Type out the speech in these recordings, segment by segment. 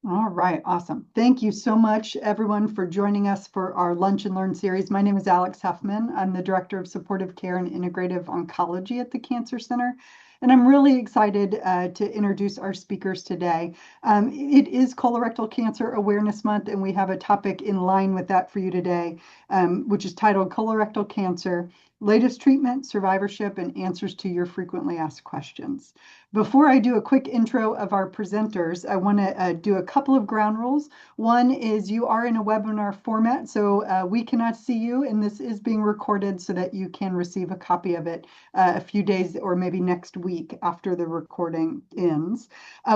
All right, awesome. Thank you so much, everyone, for joining us for our Lunch and Learn series. My name is Alex Huffman. I'm the Director of Supportive Care and Integrative Oncology at the Cancer Center. And I'm really excited to introduce our speakers today. It is Colorectal Cancer Awareness Month, and we have a topic in line with that for you today, which is titled Colorectal Cancer, Latest Treatment, Survivorship, and Answers to Your Frequently Asked Questions. Before I do a quick intro of our presenters, I want to do a couple of ground rules. One is you are in a webinar format, so we cannot see you, and this is being recorded so that you can receive a copy of it a few days or maybe next week after the recording ends.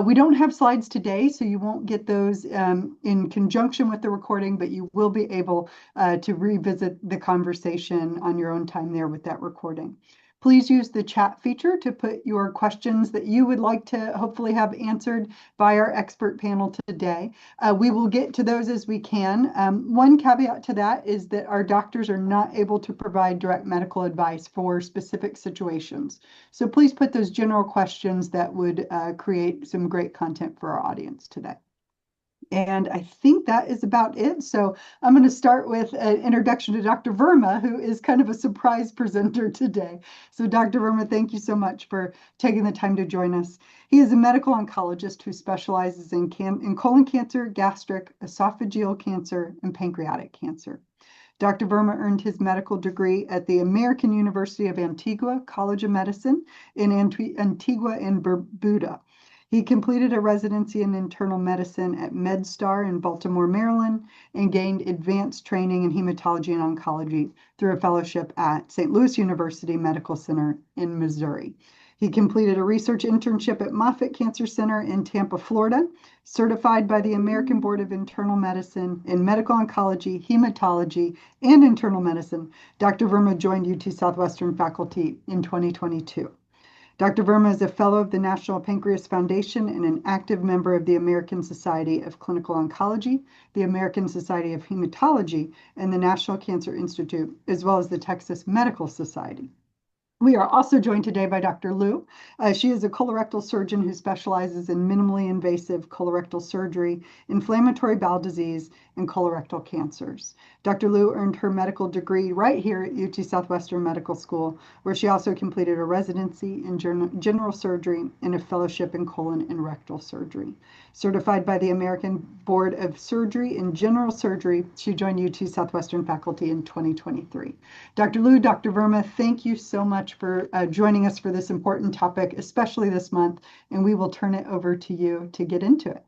We don't have slides today, so you won't get those in conjunction with the recording, but you will be able to revisit the conversation on your own time there with that recording. Please use the chat feature to put your questions that you would like to hopefully have answered by our expert panel today. We will get to those as we can. One caveat to that is that our doctors are not able to provide direct medical advice for specific situations. So please put those general questions that would create some great content for our audience today. And I think that is about it. So I'm going to start with an introduction to Dr. Verma, who is kind of a surprise presenter today. So Dr. Verma, thank you so much for taking the time to join us. He is a medical oncologist who specializes in colon cancer, gastric, esophageal cancer, and pancreatic cancer. Dr. Verma earned his medical degree at the American University of Antigua College of Medicine in Antigua and Barbuda. He completed a residency in internal medicine at MedStar in Baltimore, Maryland, and gained advanced training in hematology and oncology through a fellowship at St. Louis University Medical Center in Missouri. He completed a research internship at Moffitt Cancer Center in Tampa, Florida, certified by the American Board of Internal Medicine in medical oncology, hematology, and internal medicine. Dr. Verma joined UT Southwestern faculty in 2022. Dr. Verma is a fellow of the National Pancreas Foundation and an active member of the American Society of Clinical Oncology, the American Society of Hematology, and the National Cancer Institute, as well as the Texas Medical Society. We are also joined today by Dr. Liu. She is a colorectal surgeon who specializes in minimally invasive colorectal surgery, inflammatory bowel disease, and colorectal cancers. Dr. Liu earned her medical degree right here at UT Southwestern Medical School, where she also completed a residency in general surgery and a fellowship in colon and rectal surgery. Certified by the American Board of Surgery in general surgery, she joined UT Southwestern faculty in 2023. Dr. Liu, Dr. Verma, thank you so much for joining us for this important topic, especially this month, and we will turn it over to you to get into it.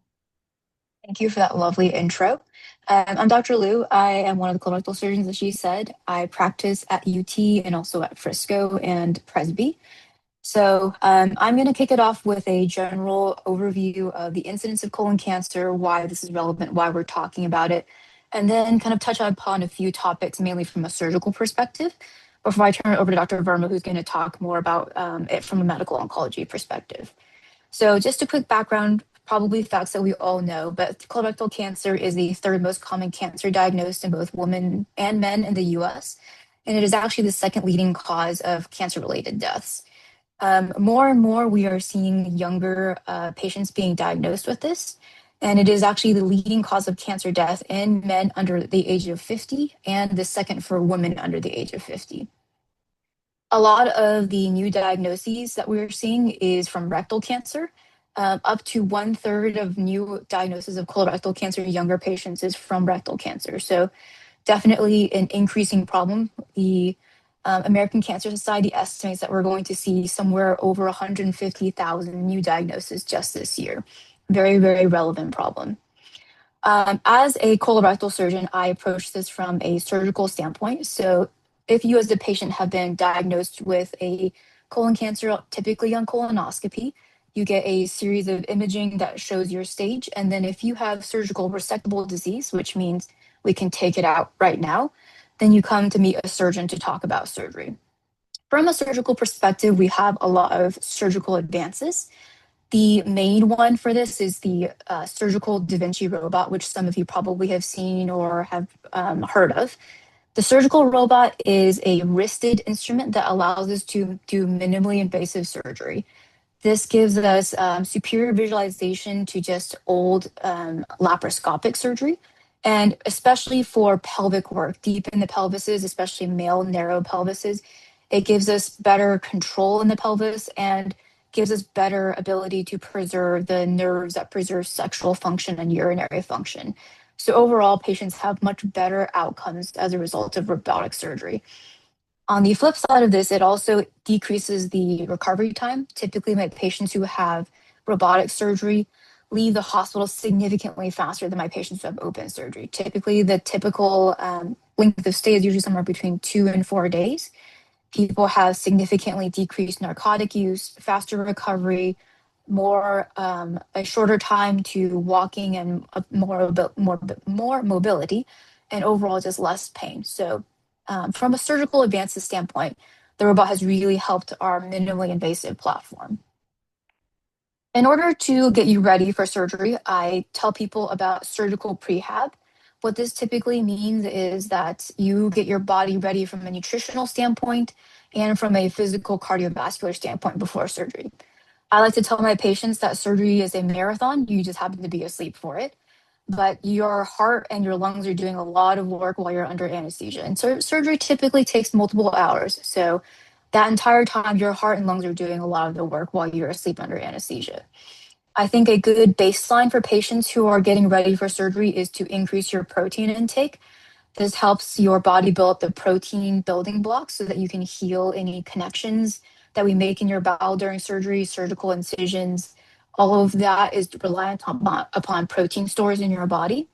Thank you for that lovely intro. I'm Dr. Liu. I am one of the colorectal surgeons, as she said. I practice at UT and also at Frisco and Presby. So I'm going to kick it off with a general overview of the incidence of colon cancer, why this is relevant, why we're talking about it, and then kind of touch upon a few topics, mainly from a surgical perspective, before I turn it over to Dr. Verma, who's going to talk more about it from a medical oncology perspective. So just a quick background, probably facts that we all know, but colorectal cancer is the third most common cancer diagnosed in both women and men in the US, and it is actually the second leading cause of cancer-related deaths. More and more, we are seeing younger patients being diagnosed with this, and it is actually the leading cause of cancer death in men under the age of 50 and the second for women under the age of 50. A lot of the new diagnoses that we're seeing is from rectal cancer. Up to 1/3 of new diagnoses of colorectal cancer in younger patients is from rectal cancer. So definitely an increasing problem. The American Cancer Society estimates that we're going to see somewhere over 150,000 new diagnoses just this year. Very, very relevant problem. As a colorectal surgeon, I approach this from a surgical standpoint. So if you as the patient have been diagnosed with a colon cancer, typically on colonoscopy, you get a series of imaging that shows your stage. And then if you have surgical resectable disease, which means we can take it out right now, then you come to meet a surgeon to talk about surgery. From a surgical perspective, we have a lot of surgical advances. The main one for this is the surgical Da Vinci robot, which some of you probably have seen or have heard of. The surgical robot is a wristed instrument that allows us to do minimally invasive surgery. This gives us superior visualization to just old laparoscopic surgery. And especially for pelvic work, deep in the pelvises, especially male narrow pelvises, it gives us better control in the pelvis and gives us better ability to preserve the nerves that preserve sexual function and urinary function. So overall, patients have much better outcomes as a result of robotic surgery. On the flip side of this, it also decreases the recovery time. Typically, my patients who have robotic surgery leave the hospital significantly faster than my patients who have open surgery. Typically, the typical length of stay is usually somewhere between 2 and 4 days. People have significantly decreased narcotic use, faster recovery, more a shorter time to walking and more mobility, and overall just less pain. So, from a surgical advances standpoint, the robot has really helped our minimally invasive platform. In order to get you ready for surgery, I tell people about surgical prehab. What this typically means is that you get your body ready from a nutritional standpoint and from a physical cardiovascular standpoint before surgery. I like to tell my patients that surgery is a marathon. You just happen to be asleep for it. But your heart and your lungs are doing a lot of work while you're under anesthesia. And so surgery typically takes multiple hours. So that entire time, your heart and lungs are doing a lot of the work while you're asleep under anesthesia. I think a good baseline for patients who are getting ready for surgery is to increase your protein intake. This helps your body build the protein building blocks so that you can heal any connections that we make in your bowel during surgery, surgical incisions. All of that is reliant upon protein stores in your body.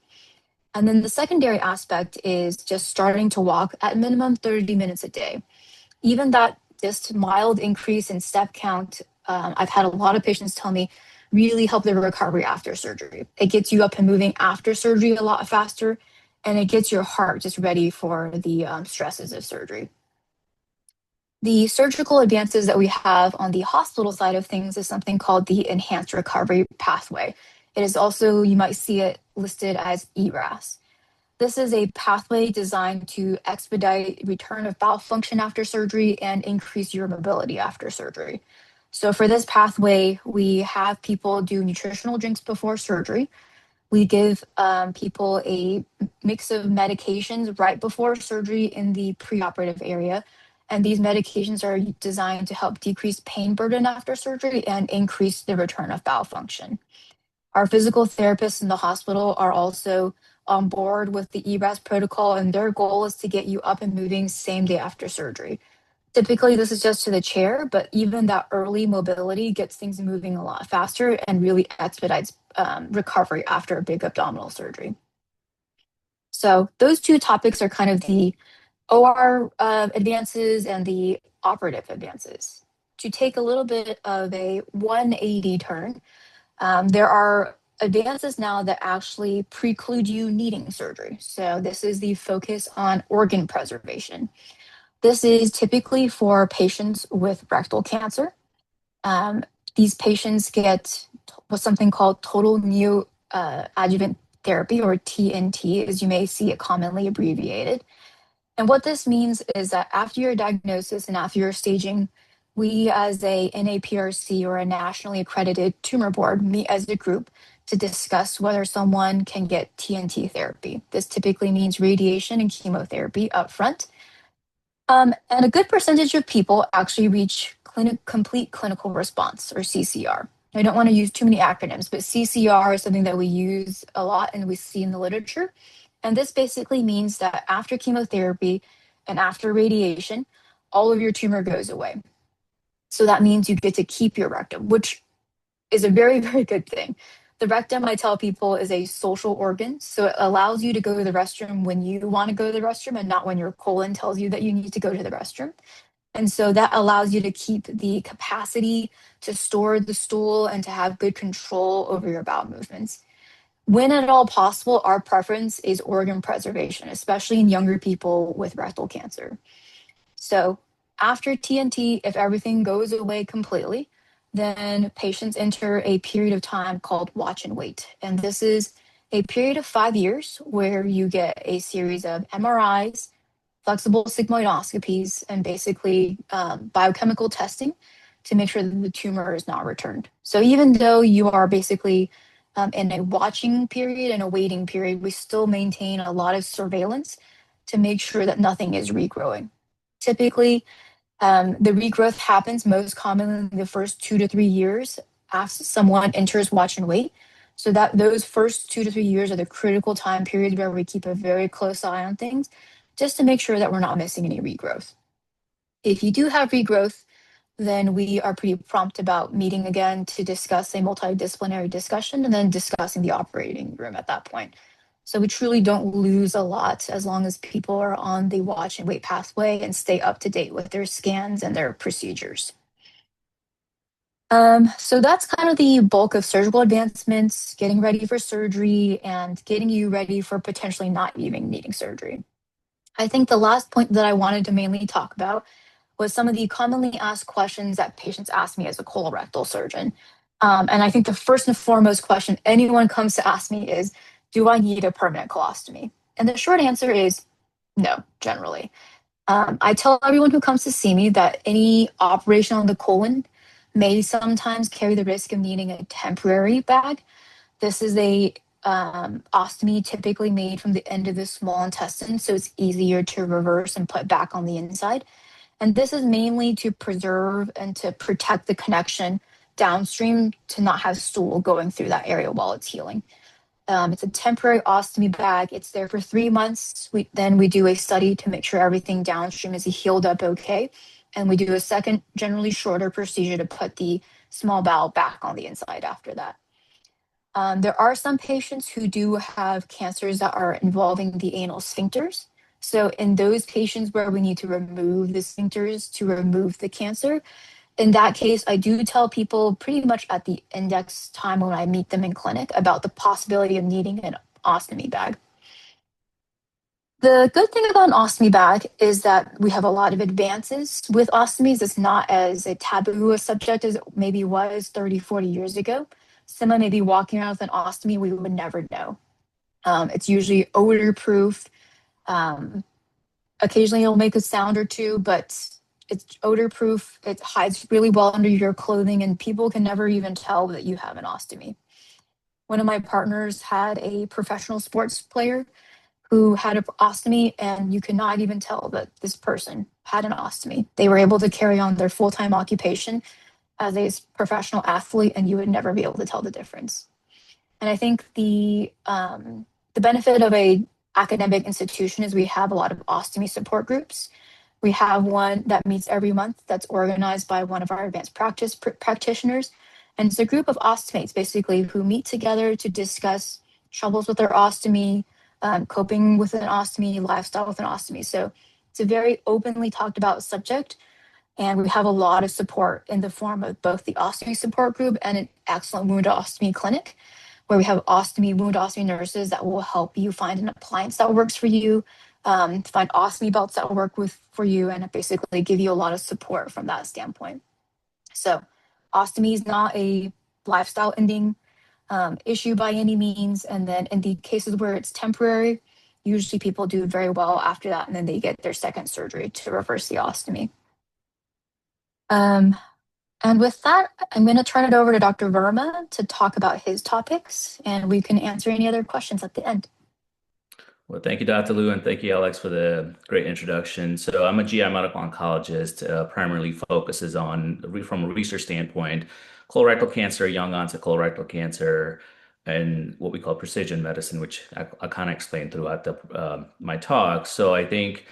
And then the secondary aspect is just starting to walk at minimum 30 minutes a day. Even that just mild increase in step count, I've had a lot of patients tell me really help their recovery after surgery. It gets you up and moving after surgery a lot faster, and it gets your heart just ready for the stresses of surgery. The surgical advances that we have on the hospital side of things is something called the enhanced recovery pathway. It is also, you might see it listed as ERAS. This is a pathway designed to expedite return of bowel function after surgery and increase your mobility after surgery. So for this pathway, we have people do nutritional drinks before surgery. We give people a mix of medications right before surgery in the preoperative area. And these medications are designed to help decrease pain burden after surgery and increase the return of bowel function. Our physical therapists in the hospital are also on board with the ERAS protocol, and their goal is to get you up and moving same day after surgery. Typically, this is just to the chair, but even that early mobility gets things moving a lot faster and really expedites recovery after a big abdominal surgery. So, those two topics are kind of the OR advances and the operative advances. To take a little bit of a 180 turn, there are advances now that actually preclude you needing surgery. So, this is the focus on organ preservation. This is typically for patients with rectal cancer. Um, these patients get what's something called total neoadjuvant therapy, or TNT, as you may see it commonly abbreviated. And what this means is that after your diagnosis and after your staging, we as a NAPRC, or a nationally accredited tumor board, meet as a group to discuss whether someone can get TNT therapy. This typically means radiation and chemotherapy upfront. And a good percentage of people actually reach complete clinical response, or CCR. I don't want to use too many acronyms, but CCR is something that we use a lot and we see in the literature. And this basically means that after chemotherapy and after radiation, all of your tumor goes away. So that means you get to keep your rectum, which is a very, very good thing. The rectum, I tell people, is a social organ. So it allows you to go to the restroom when you want to go to the restroom and not when your colon tells you that you need to go to the restroom. And so that allows you to keep the capacity to store the stool and to have good control over your bowel movements. When at all possible, our preference is organ preservation, especially in younger people with rectal cancer. So after TNT, if everything goes away completely, then patients enter a period of time called watch and wait. And this is a period of 5 years where you get a series of MRIs, flexible sigmoidoscopies, and basically biochemical testing to make sure that the tumor is not returned. So even though you are basically in a watching period and a waiting period, we still maintain a lot of surveillance to make sure that nothing is regrowing. Typically, the regrowth happens most commonly in the first 2 to 3 years after someone enters watch and wait. So that those first 2 to 3 years are the critical time periods where we keep a very close eye on things, just to make sure that we're not missing any regrowth. If you do have regrowth, then we are pretty prompt about meeting again to discuss a multidisciplinary discussion and then discussing the operating room at that point. So we truly don't lose a lot as long as people are on the watch and wait pathway and stay up to date with their scans and their procedures. So that's kind of the bulk of surgical advancements, getting ready for surgery and getting you ready for potentially not even needing surgery. I think the last point that I wanted to mainly talk about was some of the commonly asked questions that patients ask me as a colorectal surgeon. And I think the first and foremost question anyone comes to ask me is, do I need a permanent colostomy? And the short answer is no, generally. I tell everyone who comes to see me that any operation on the colon may sometimes carry the risk of needing a temporary bag. This is a ostomy typically made from the end of the small intestine, so it's easier to reverse and put back on the inside. And this is mainly to preserve and to protect the connection downstream to not have stool going through that area while it's healing. It's a temporary ostomy bag. It's there for 3 months. Then we do a study to make sure everything downstream is healed up okay. And we do a second, generally shorter procedure to put the small bowel back on the inside after that. There are some patients who do have cancers that are involving the anal sphincters. So in those patients where we need to remove the sphincters to remove the cancer, in that case, I do tell people pretty much at the index time when I meet them in clinic about the possibility of needing an ostomy bag. The good thing about an ostomy bag is that we have a lot of advances with ostomies. It's not as a taboo a subject as it maybe was 30, 40 years ago. Someone may be walking around with an ostomy, we would never know. It's usually odor proof. Um, Occasionally it'll make a sound or two, but it's odor proof. It hides really well under your clothing, and people can never even tell that you have an ostomy. One of my partners had a professional sports player who had an ostomy, and you could not even tell that this person had an ostomy. They were able to carry on their full time occupation as a professional athlete, and you would never be able to tell the difference. And I think the benefit of a academic institution is we have a lot of ostomy support groups. We have one that meets every month that's organized by one of our advanced practice practitioners. And it's a group of ostomates basically who meet together to discuss troubles with their ostomy, coping with an ostomy, lifestyle with an ostomy. So it's a very openly talked about subject. And we have a lot of support in the form of both the ostomy support group and an excellent wound ostomy clinic, where we have wound ostomy nurses that will help you find an appliance that works for you, find ostomy belts that will work for you, and basically give you a lot of support from that standpoint. So ostomy is not a lifestyle ending issue by any means. And then in the cases where it's temporary, usually people do very well after that, and then they get their second surgery to reverse the ostomy. Um, and with that, I'm going to turn it over to Dr. Verma to talk about his topics, and we can answer any other questions at the end. Well, thank you, Dr. Liu, and thank you, Alex, for the great introduction. So I'm a GI medical oncologist, primarily focuses on, from a research standpoint, colorectal cancer, young onset colorectal cancer, and what we call precision medicine, which I kind of explained throughout my talk. So I think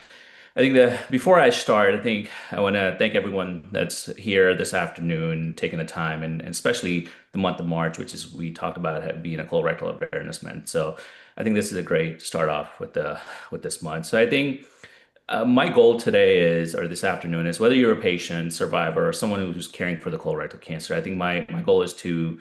that before I start, I think I want to thank everyone that's here this afternoon, taking the time, and especially the month of March, which is we talked about being a colorectal awareness month. So I think this is a great start off with this month. So I think my goal today is, or this afternoon, is whether you're a patient, survivor, or someone who's caring for the colorectal cancer. I think my goal is to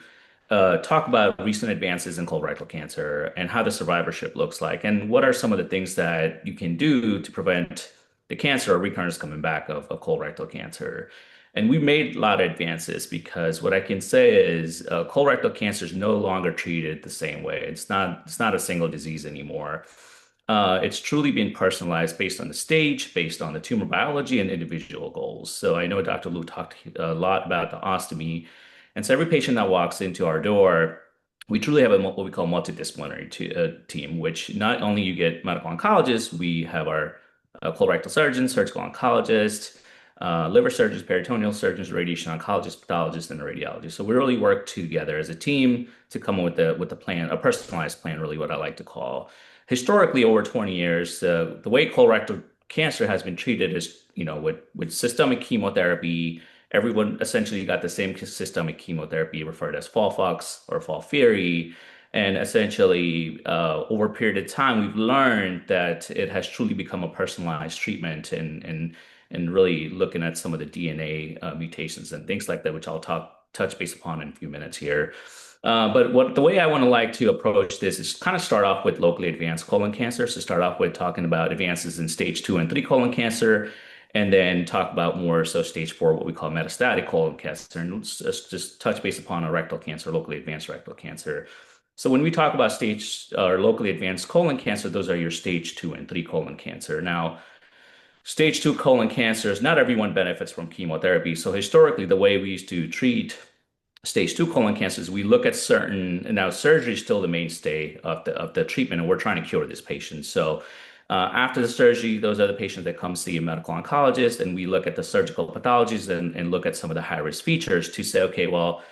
talk about recent advances in colorectal cancer and how the survivorship looks like, and what are some of the things that you can do to prevent the cancer or recurrence coming back of colorectal cancer. And we made a lot of advances because what I can say is colorectal cancer is no longer treated the same way. It's not a single disease anymore. It's truly been personalized based on the stage, based on the tumor biology and individual goals. So I know Dr. Liu talked a lot about the ostomy. And so every patient that walks into our door, we truly have what we call multidisciplinary team, which not only you get medical oncologists, we have our colorectal surgeons, surgical oncologists, liver surgeons, peritoneal surgeons, radiation oncologists, pathologists, and a radiologist. So we really work together as a team to come up with the plan, a personalized plan, really what I like to call. Historically, over 20 years, the way colorectal cancer has been treated is, with systemic chemotherapy. Everyone essentially got the same systemic chemotherapy referred as FOLFOX or FOLFIRI. And essentially, over a period of time, we've learned that it has truly become a personalized treatment and really looking at some of the DNA mutations and things like that, which I'll touch base upon in a few minutes here. But the way I want to like to approach this is kind of start off with locally advanced colon cancer. So start off with talking about advances in stage 2 and 3 colon cancer, and then talk about more so stage 4, what we call metastatic colon cancer, and just touch base upon a rectal cancer, locally advanced rectal cancer. So when we talk about stage or locally advanced colon cancer, those are your stage 2 and 3 colon cancer. Now, stage 2 colon cancers, not everyone benefits from chemotherapy. So historically, the way we used to treat stage 2 colon cancers, we look at certain, and now surgery is still the mainstay of the treatment, and we're trying to cure this patient. So after the surgery, those are the patients that come see a medical oncologist, and we look at the surgical pathologies and look at some of the high risk features to say, okay, well,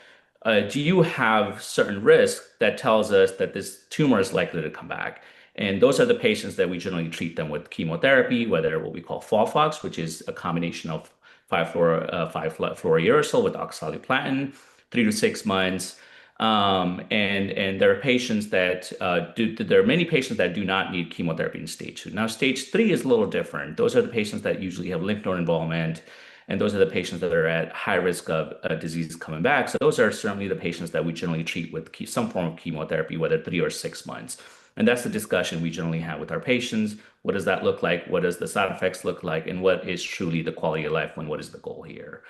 do you have certain risk that tells us that this tumor is likely to come back? And those are the patients that we generally treat them with chemotherapy, whether what we call FOLFOX, which is a combination of 5-fluorouracil with oxaliplatin, 3 to 6 months. And there are patients that there are many patients that do not need chemotherapy in stage 2. Now, stage 3 is a little different. Those are the patients that usually have lymph node involvement, and those are the patients that are at high risk of disease coming back. So those are certainly the patients that we generally treat with some form of chemotherapy, whether 3 or 6 months. And that's the discussion we generally have with our patients. What does that look like? What does the side effects look like? And what is truly the quality of life and what is the goal here?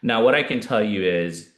Now, what I can tell you is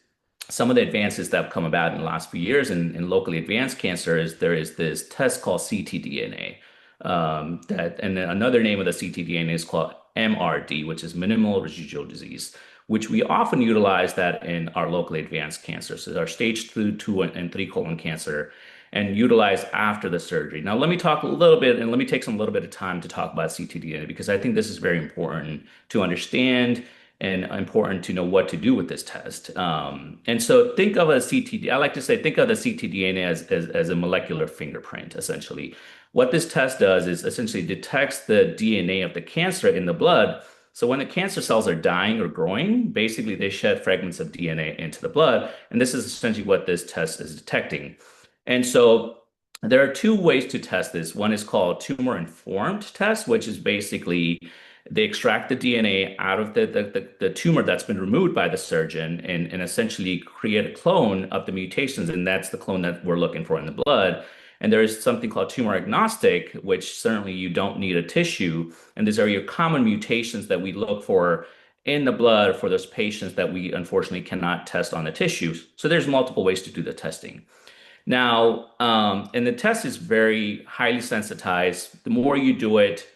some of the advances that have come about in the last few years in locally advanced cancer is there is this test called ctDNA. And then another name of the ctDNA is called MRD, which is minimal residual disease, which we often utilize that in our locally advanced cancer. So our stage 2 and 3 colon cancer and utilize after the surgery. Now, let me talk a little bit and let me take a little bit of time to talk about ctDNA because I think this is very important to understand and important to know what to do with this test. And so think of a CTD, I like to say, think of the ctDNA as a molecular fingerprint, essentially. What this test does is essentially detects the DNA of the cancer in the blood. So when the cancer cells are dying or growing, basically they shed fragments of DNA into the blood. And this is essentially what this test is detecting. And so there are two ways to test this. One is called tumor-informed test, which is basically they extract the DNA out of the tumor that's been removed by the surgeon and essentially create a clone of the mutations. And that's the clone that we're looking for in the blood. And there is something called tumor agnostic, which certainly you don't need a tissue. And these are your common mutations that we look for in the blood for those patients that we unfortunately cannot test on the tissues. So there's multiple ways to do the testing. Now, and the test is very highly sensitized. The more you do it,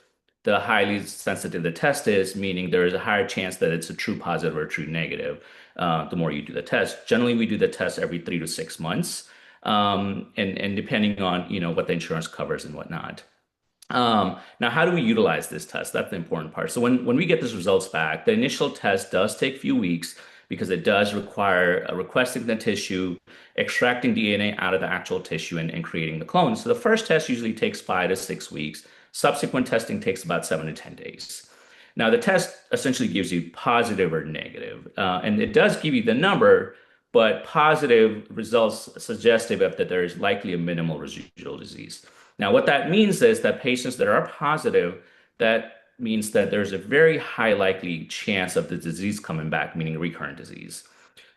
the highly sensitive the test is, meaning there is a higher chance that it's a true positive or a true negative, the more you do the test. Generally, we do the test every 3 to 6 months, and depending on, what the insurance covers and whatnot. Now, how do we utilize this test? That's the important part. So when we get these results back, the initial test does take a few weeks because it does require requesting the tissue, extracting DNA out of the actual tissue, and creating the clone. So the first test usually takes 5 to 6 weeks. Subsequent testing takes about 7 to 10 days. Now, the test essentially gives you positive or negative, and it does give you the number, but positive results suggestive of that there is likely a minimal residual disease. Now, what that means is that patients that are positive, that means that there's a very high likely chance of the disease coming back, meaning recurrent disease.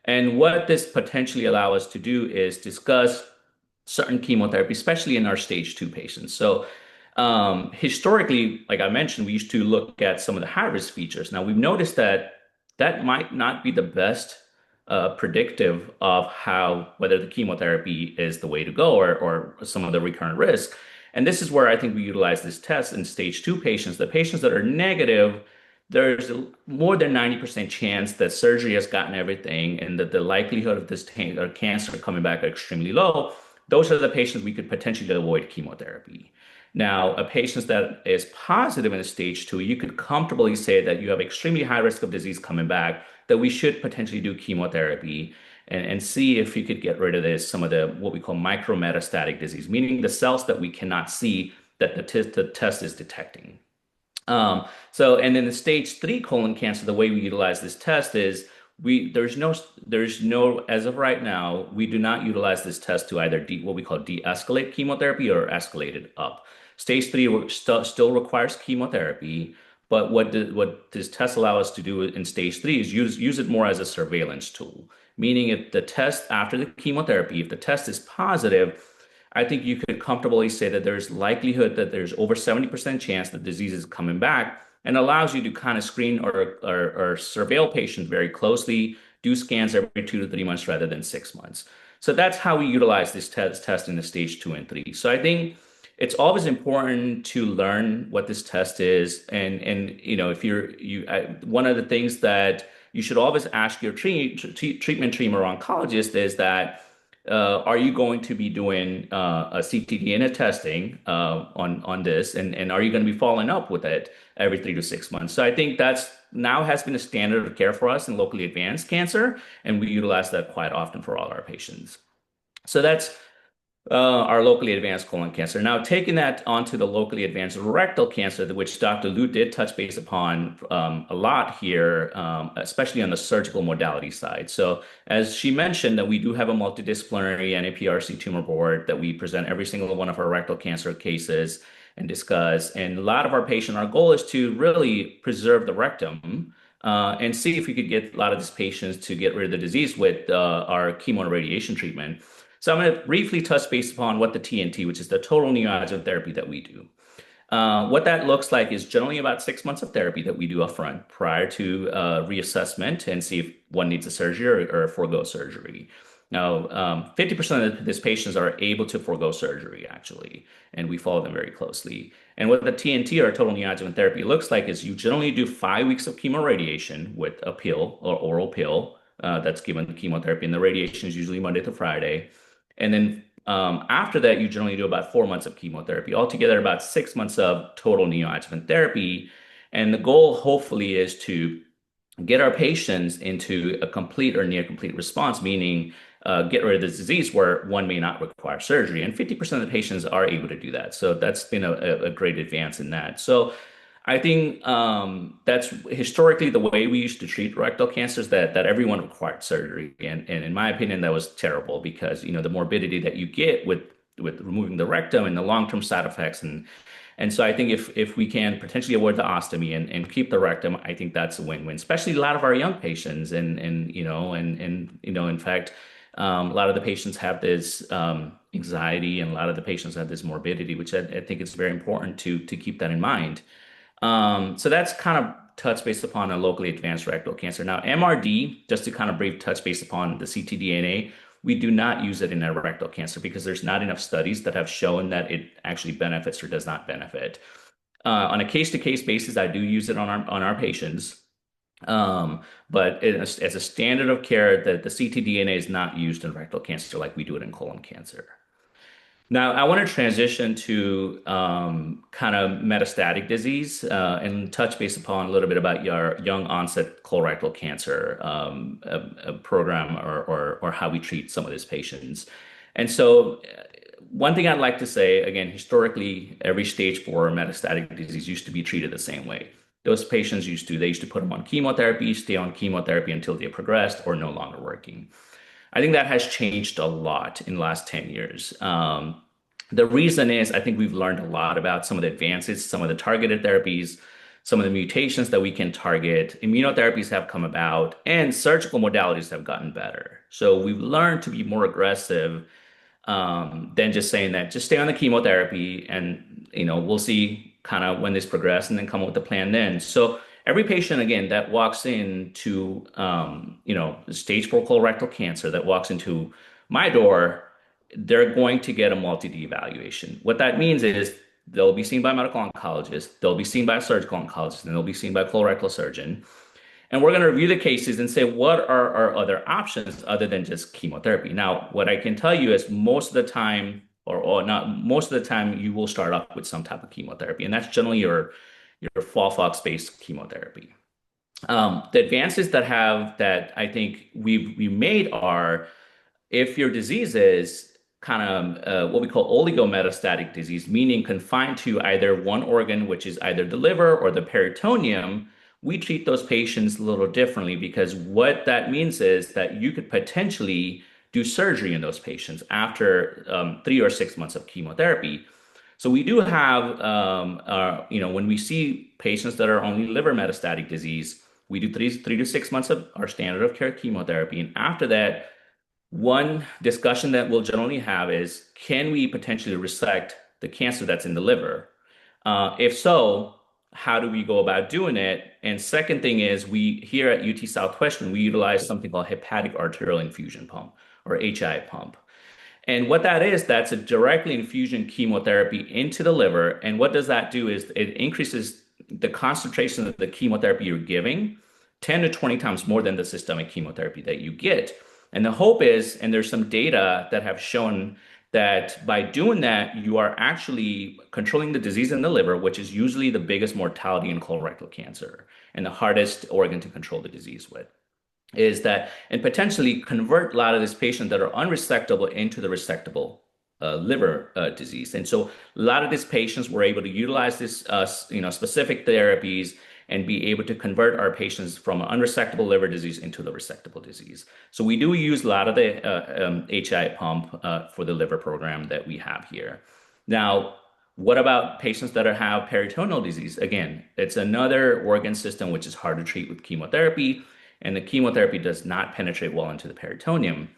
And what this potentially allow us to do is discuss certain chemotherapy, especially in our stage 2 patients. So historically, like I mentioned, we used to look at some of the high risk features. Now we've noticed that that might not be the best predictive of whether the chemotherapy is the way to go or some of the recurrent risk. And this is where I think we utilize this test in stage 2 patients. The patients that are negative, there's a more than 90% chance that surgery has gotten everything and that the likelihood of this or cancer coming back are extremely low. Those are the patients we could potentially avoid chemotherapy. Now, a patient that is positive in stage 2, you could comfortably say that you have extremely high risk of disease coming back, that we should potentially do chemotherapy and see if you could get rid of this, some of the what we call micrometastatic disease, meaning the cells that we cannot see that the test is detecting. And in the stage 3 colon cancer, the way we utilize this test is there's no as of right now, we do not utilize this test to either what we call de-escalate chemotherapy or escalate it up. Stage 3 still requires chemotherapy, but what this test allow us to do in stage 3 is use it more as a surveillance tool. Meaning if the test after the chemotherapy, if the test is positive, I think you could comfortably say that there's likelihood that there's over 70% chance that disease is coming back and allows you to kind of screen or surveil patients very closely, do scans every 2 to 3 months rather than 6 months. So that's how we utilize this test in the stage 2 and 3. So I think it's always important to learn what this test is. And if one of the things that you should always ask your treatment team or oncologist is that are you going to be doing a ctDNA testing on this, and are you going to be following up with it every 3 to 6 months? So I think that's now has been a standard of care for us in locally advanced cancer, and we utilize that quite often for all our patients. So that's our locally advanced colon cancer. Now, taking that onto the locally advanced rectal cancer, which Dr. Liu did touch base upon a lot here, especially on the surgical modality side. So, as she mentioned, that we do have a multidisciplinary NAPRC tumor board that we present every single one of our rectal cancer cases and discuss. And a lot of our goal is to really preserve the rectum. And see if we could get a lot of these patients to get rid of the disease with our chemo and radiation treatment. So I'm going to briefly touch base upon what the TNT, which is the total neoadjuvant therapy that we do. What that looks like is generally about 6 months of therapy that we do upfront prior to reassessment and see if one needs a surgery or forego surgery. Now, 50% of these patients are able to forego surgery, actually, and we follow them very closely. And what the TNT or total neoadjuvant therapy looks like is you generally do 5 weeks of chemoradiation with a pill or oral pill that's given the chemotherapy, and the radiation is usually Monday to Friday. And then after that, you generally do about 4 months of chemotherapy, altogether about 6 months of total neoadjuvant therapy. And the goal, hopefully, is to get our patients into a complete or near complete response, meaning get rid of the disease where one may not require surgery. And 50% of the patients are able to do that. So that's been a great advance in that. So I think that's historically the way we used to treat rectal cancers, that everyone required surgery. And in my opinion, that was terrible because, the morbidity that you get with removing the rectum and the long-term side effects. And so I think if we can potentially avoid the ostomy and keep the rectum, I think that's a win-win, especially a lot of our young patients. And in fact, a lot of the patients have this anxiety, and a lot of the patients have this morbidity, which I think it's very important to keep that in mind. So that's kind of touch based upon a locally advanced rectal cancer. Now, MRD, just to kind of brief touch based upon the ctDNA, we do not use it in a rectal cancer because there's not enough studies that have shown that it actually benefits or does not benefit. On a case-to-case basis, I do use it on our patients. But as a standard of care, the ctDNA is not used in rectal cancer like we do it in colon cancer. Now, I want to transition to kind of metastatic disease and touch base upon a little bit about your young onset colorectal cancer program or how we treat some of these patients. And so, one thing I'd like to say, again, historically, every stage 4 metastatic disease used to be treated the same way. Those patients they used to put them on chemotherapy, stay on chemotherapy until they progressed or no longer working. I think that has changed a lot in the last 10 years. The reason is I think we've learned a lot about some of the advances, some of the targeted therapies, some of the mutations that we can target. Immunotherapies have come about, and surgical modalities have gotten better. So we've learned to be more aggressive than just saying that just stay on the chemotherapy and we'll see kind of when this progress and then come up with a plan then. So every patient, again, that walks into stage 4 colorectal cancer that walks into my door they're going to get a multi-D evaluation. What that means is they'll be seen by a medical oncologist, they'll be seen by a surgical oncologist, and they'll be seen by a colorectal surgeon. And we're going to review the cases and say, what are our other options other than just chemotherapy? Now, what I can tell you is most of the time, or not most of the time, you will start off with some type of chemotherapy, and that's generally your FOLFOX-based chemotherapy. The advances that I think we made are if your disease is kind of what we call oligometastatic disease, meaning confined to either one organ, which is either the liver or the peritoneum, we treat those patients a little differently because what that means is that you could potentially do surgery in those patients after 3 or 6 months of chemotherapy. So we do have, when we see patients that are only liver metastatic disease, we do 3 to 6 months of our standard of care chemotherapy. And after that, one discussion that we'll generally have is, can we potentially resect the cancer that's in the liver? If so, how do we go about doing it? And second thing is, we here at UT Southwestern, we utilize something called hepatic arterial infusion pump or HI pump. And what that is, that's a directly infusion chemotherapy into the liver. And what does that do is it increases the concentration of the chemotherapy you're giving 10 to 20 times more than the systemic chemotherapy that you get. And the hope is, and there's some data that have shown that by doing that, you are actually controlling the disease in the liver, which is usually the biggest mortality in colorectal cancer and the hardest organ to control the disease with is that and potentially convert a lot of these patients that are unresectable into the resectable liver disease. And so a lot of these patients were able to utilize this, specific therapies and be able to convert our patients from an unresectable liver disease into the resectable disease. So we do use a lot of the HI pump for the liver program that we have here. Now, what about patients that have peritoneal disease? Again, it's another organ system which is hard to treat with chemotherapy, and the chemotherapy does not penetrate well into the peritoneum.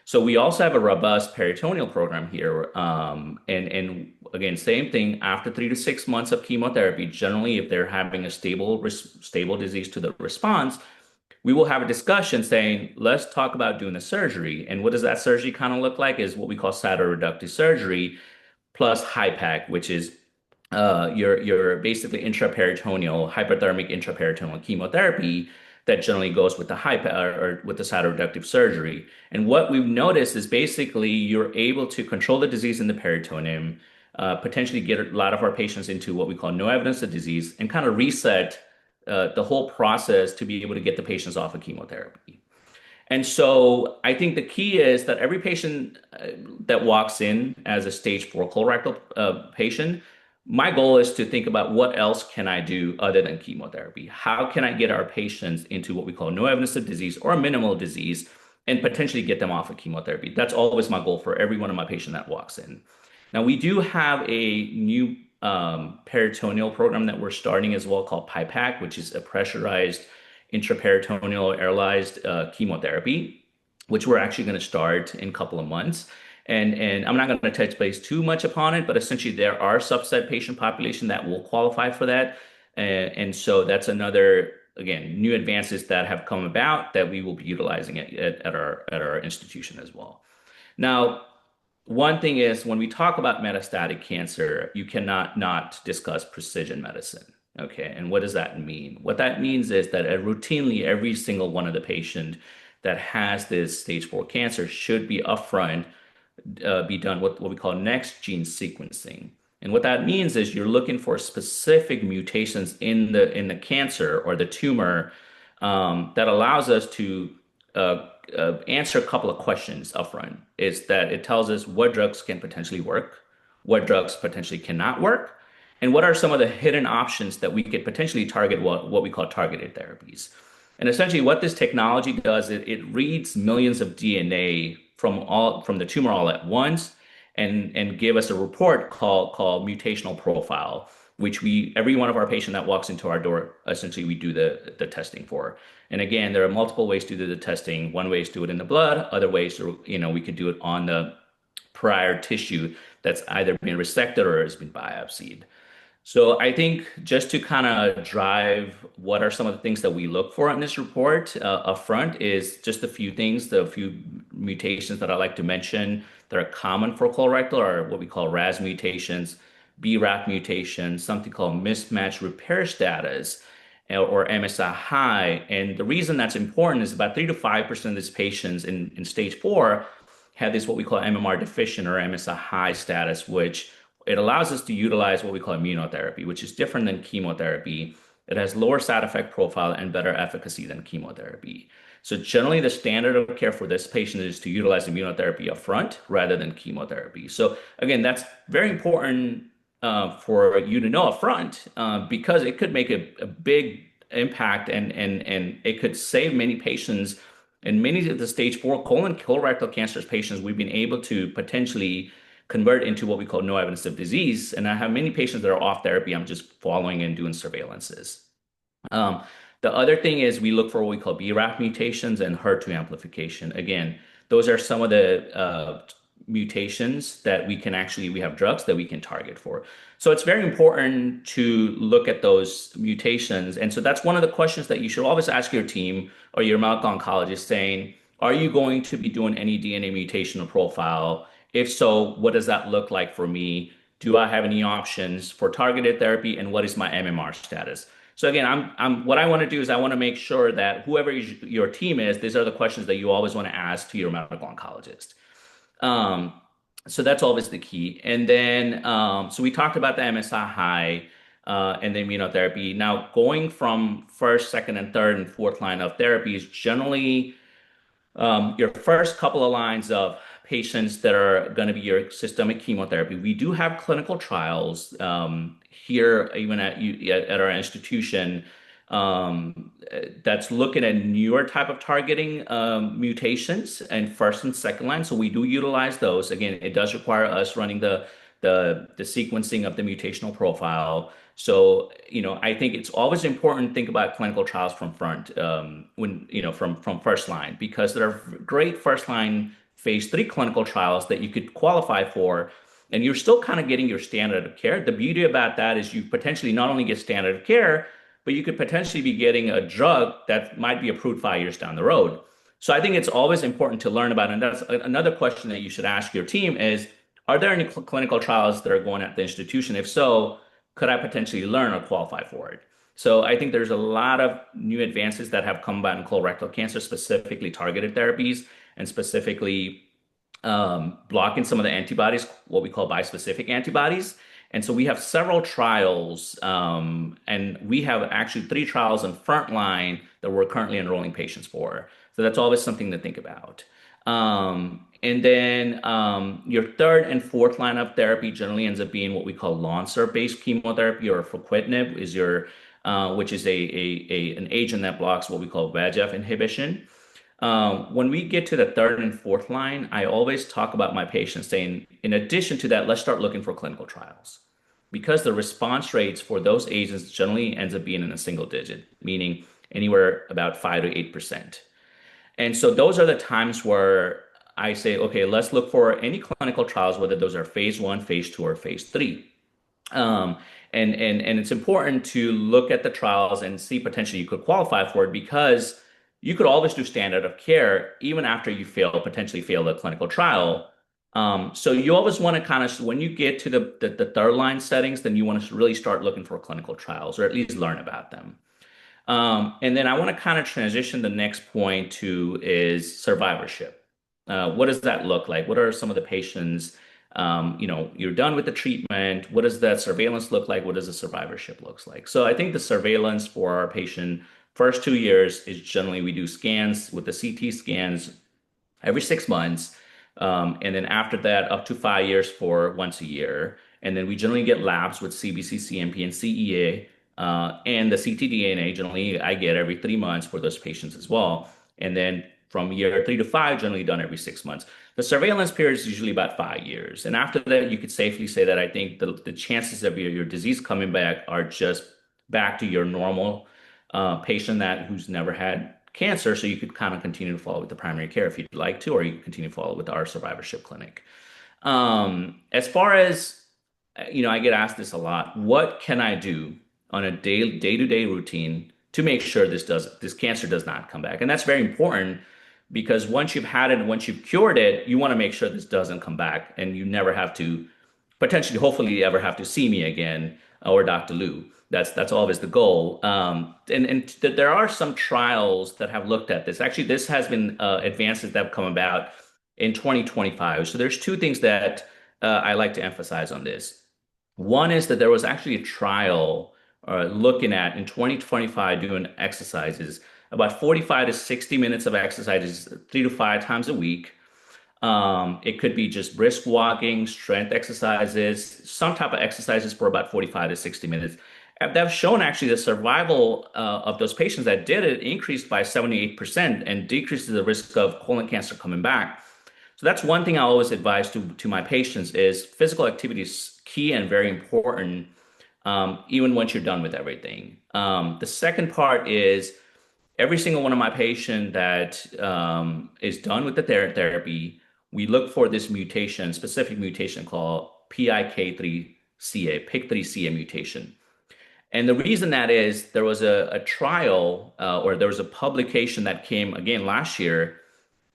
So we also have a robust peritoneal program here. And again, same thing, after 3 to 6 months of chemotherapy, generally, if they're having a stable disease to the response, we will have a discussion saying, let's talk about doing a surgery. And what does that surgery kind of look like is what we call cytoreductive surgery plus HIPAC, which is your basically intraperitoneal, hyperthermic intraperitoneal chemotherapy that generally goes with the or with the cytoreductive surgery. And what we've noticed is basically you're able to control the disease in the peritoneum, potentially get a lot of our patients into what we call no evidence of disease, and kind of reset the whole process to be able to get the patients off of chemotherapy. And so I think the key is that every patient that walks in as a stage 4 colorectal patient, my goal is to think about what else can I do other than chemotherapy? How can I get our patients into what we call no evidence of disease or minimal disease and potentially get them off of chemotherapy? That's always my goal for every one of my patients that walks in. Now, we do have a new peritoneal program that we're starting as well called PIPAC, which is a pressurized intraperitoneal airlized chemotherapy, which we're actually going to start in a couple of months. And I'm not going to touch base too much upon it, but essentially there are subset patient population that will qualify for that. And so that's another, again, new advances that have come about that we will be utilizing at our institution as well. Now, one thing is when we talk about metastatic cancer, you cannot not discuss precision medicine. Okay, and what does that mean? What that means is that routinely every single one of the patient that has this stage 4 cancer should be upfront be done what we call next gene sequencing. And what that means is you're looking for specific mutations in the cancer or the tumor that allows us to answer a couple of questions upfront. Is that it tells us what drugs can potentially work, what drugs potentially cannot work, and what are some of the hidden options that we could potentially target what we call targeted therapies. And essentially what this technology does, it reads millions of DNA from the tumor all at once and give us a report called mutational profile, which every one of our patient that walks into our door, essentially we do the testing for. And again, there are multiple ways to do the testing. One way is to do it in the blood, other ways, we could do it on the prior tissue that's either been resected or has been biopsied. So I think just to kind of drive what are some of the things that we look for in this report up front is just a few things, the few mutations that I like to mention that are common for colorectal are what we call RAS mutations, BRAF mutations, something called mismatch repair status, or MSI high. And the reason that's important is about 3 to 5% of these patients in stage 4 have this what we call MMR deficient or MSI high status, which it allows us to utilize what we call immunotherapy, which is different than chemotherapy. It has lower side effect profile and better efficacy than chemotherapy. So generally, the standard of care for this patient is to utilize immunotherapy upfront rather than chemotherapy. So again, that's very important for you to know upfront because it could make a big impact and it could save many patients. And many of the stage 4 colon colorectal cancer patients, we've been able to potentially convert into what we call no evidence of disease. And I have many patients that are off therapy. I'm just following and doing surveillances. Um, the other thing is we look for what we call BRAF mutations and HER2 amplification. Again, those are some of the mutations that we have drugs that we can target for. So it's very important to look at those mutations. And so that's one of the questions that you should always ask your team or your medical oncologist saying, are you going to be doing any DNA mutational profile? If so, what does that look like for me? Do I have any options for targeted therapy? And what is my MMR status? So again, what I want to do is I want to make sure that whoever your team is, these are the questions that you always want to ask to your medical oncologist. Um, so that's always the key. And then, so we talked about the MSI high and the immunotherapy. Now, going from first, second, and third and fourth line of therapy is generally your first couple of lines of patients that are going to be your systemic chemotherapy. We do have clinical trials here, even at our institution, that's looking at newer type of targeting mutations and first and second line. So we do utilize those. Again, it does require us running the sequencing of the mutational profile. So, I think it's always important to think about clinical trials from front, from first line, because there are great first line phase 3 clinical trials that you could qualify for, and you're still kind of getting your standard of care. The beauty about that is you potentially not only get standard of care, but you could potentially be getting a drug that might be approved 5 years down the road. So I think it's always important to learn about, and that's another question that you should ask your team is, are there any clinical trials that are going at the institution? If so, could I potentially learn or qualify for it? So I think there's a lot of new advances that have come about in colorectal cancer, specifically targeted therapies and specifically blocking some of the antibodies, what we call bispecific antibodies. And so we have several trials, and we have actually 3 trials in frontline that we're currently enrolling patients for. So that's always something to think about. And then your third and fourth line of therapy generally ends up being what we call Lonsurf-based chemotherapy, or fruquintinib is which is an agent that blocks what we call VEGF inhibition. When we get to the third and fourth line, I always talk about my patients saying, in addition to that, let's start looking for clinical trials. Because the response rates for those agents generally ends up being in a single digit, meaning anywhere about 5 to 8%. And so those are the times where I say, okay, let's look for any clinical trials, whether those are phase 1, phase 2, or phase 3. And it's important to look at the trials and see potentially you could qualify for it, because you could always do standard of care even after you potentially fail a clinical trial. So you always want to kind of, when you get to the third line settings, then you want to really start looking for clinical trials or at least learn about them. And then I want to kind of transition the next point to is survivorship. What does that look like? What are some of the patients? You're done with the treatment. What does that surveillance look like? What does the survivorship looks like? So I think the surveillance for our patient first 2 years is generally we do scans with the CT scans every 6 months. And then after that, up to 5 years for once a year. And then we generally get labs with CBC, CMP, and CEA. And the ctDNA, generally, I get every 3 months for those patients as well. And then from year 3 to 5, generally done every 6 months. The surveillance period is usually about 5 years. And after that, you could safely say that I think the chances of your disease coming back are just back to your normal patient who's never had cancer. So you could kind of continue to follow with the primary care if you'd like to, or you can continue to follow with our survivorship clinic. As far as I get asked this a lot. What can I do on a day-to-day routine to make sure this cancer does not come back? And that's very important because once you've had it, once you've cured it, you want to make sure this doesn't come back and you never have to potentially, hopefully, ever have to see me again or Dr. Liu. That's always the goal. There are some trials that have looked at this. Actually, this has been advances that have come about in 2025. So there's two things that I like to emphasize on this. One is that there was actually a trial looking at in 2025 doing exercises, about 45 to 60 minutes of exercises 3 to 5 times a week. It could be just brisk walking, strength exercises, some type of exercises for about 45 to 60 minutes. And they've shown actually the survival of those patients that did it increased by 78% and decreases the risk of colon cancer coming back. So that's one thing I always advise to my patients is physical activity is key and very important, even once you're done with everything. The second part is every single one of my patient that is done with the therapy, we look for this mutation, specific mutation called PIK3CA, PIK3CA mutation. And the reason that is there was a trial or there was a publication that came again last year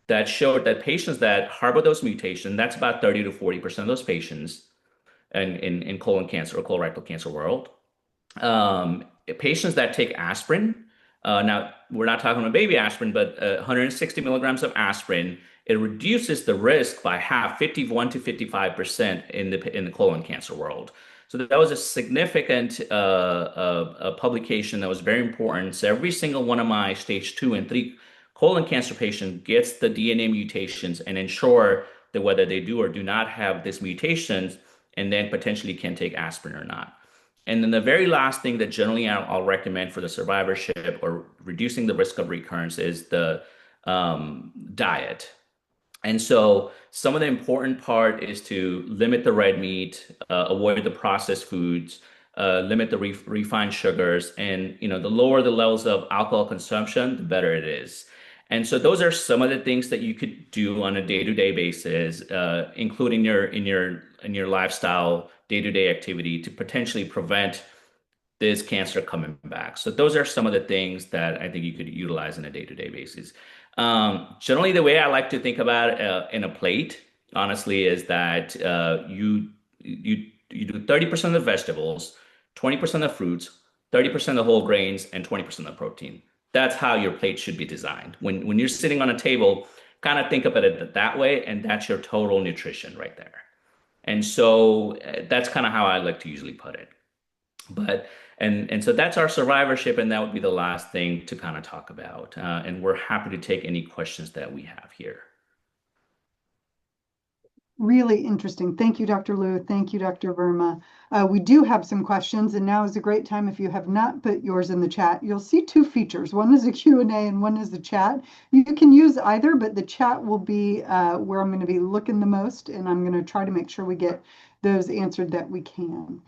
that showed that patients that harbor those mutations, that's about 30 to 40% of those patients in colon cancer or colorectal cancer world. Patients that take aspirin, now we're not talking about baby aspirin, but 160 milligrams of aspirin, it reduces the risk by half, 51 to 55% in the colon cancer world. So that was a significant publication that was very important. So every single one of my stage 2 and 3 colon cancer patients gets the DNA mutations and ensure that whether they do or do not have these mutations, and then potentially can take aspirin or not. And then the very last thing that generally I'll recommend for the survivorship or reducing the risk of recurrence is the diet. And so some of the important part is to limit the red meat, avoid the processed foods, limit the refined sugars, and the lower the levels of alcohol consumption, the better it is. And so those are some of the things that you could do on a day-to-day basis, including in your lifestyle, day-to-day activity to potentially prevent this cancer coming back. So those are some of the things that I think you could utilize on a day-to-day basis. Generally, the way I like to think about it in a plate, honestly, is that you do 30% of the vegetables, 20% of fruits, 30% of whole grains, and 20% of protein. That's how your plate should be designed. When you're sitting on a table, kind of think about it that way, and that's your total nutrition right there. And so that's kind of how I like to usually put it. But and so that's our survivorship, and that would be the last thing to kind of talk about. And we're happy to take any questions that we have here. Really interesting. Thank you, Dr. Liu. Thank you, Dr. Verma. We do have some questions, and now is a great time. If you have not put yours in the chat, you'll see two features. One is a Q&A and one is the chat. You can use either, but the chat will be where I'm going to be looking the most, and I'm going to try to make sure we get those answered that we can.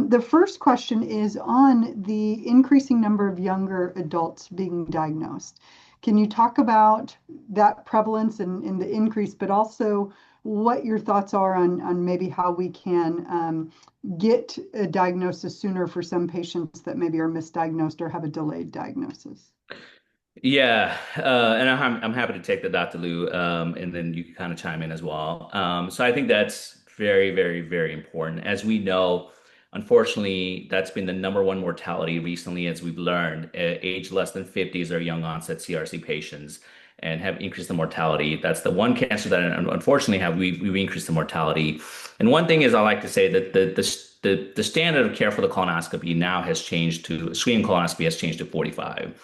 The first question is on the increasing number of younger adults being diagnosed. Can you talk about that prevalence and the increase, but also what your thoughts are on maybe how we can get a diagnosis sooner for some patients that maybe are misdiagnosed or have a delayed diagnosis? Yeah, and I'm happy to take the Dr. Liu, and then you can kind of chime in as well. So I think that's very, very, very important. As we know, unfortunately, that's been the number one mortality recently, as we've learned. Age less than 50s are young onset CRC patients and have increased the mortality. That's the one cancer that unfortunately we've increased the mortality. And one thing is I like to say that the standard of care for the colonoscopy now has changed to screening colonoscopy has changed to 45.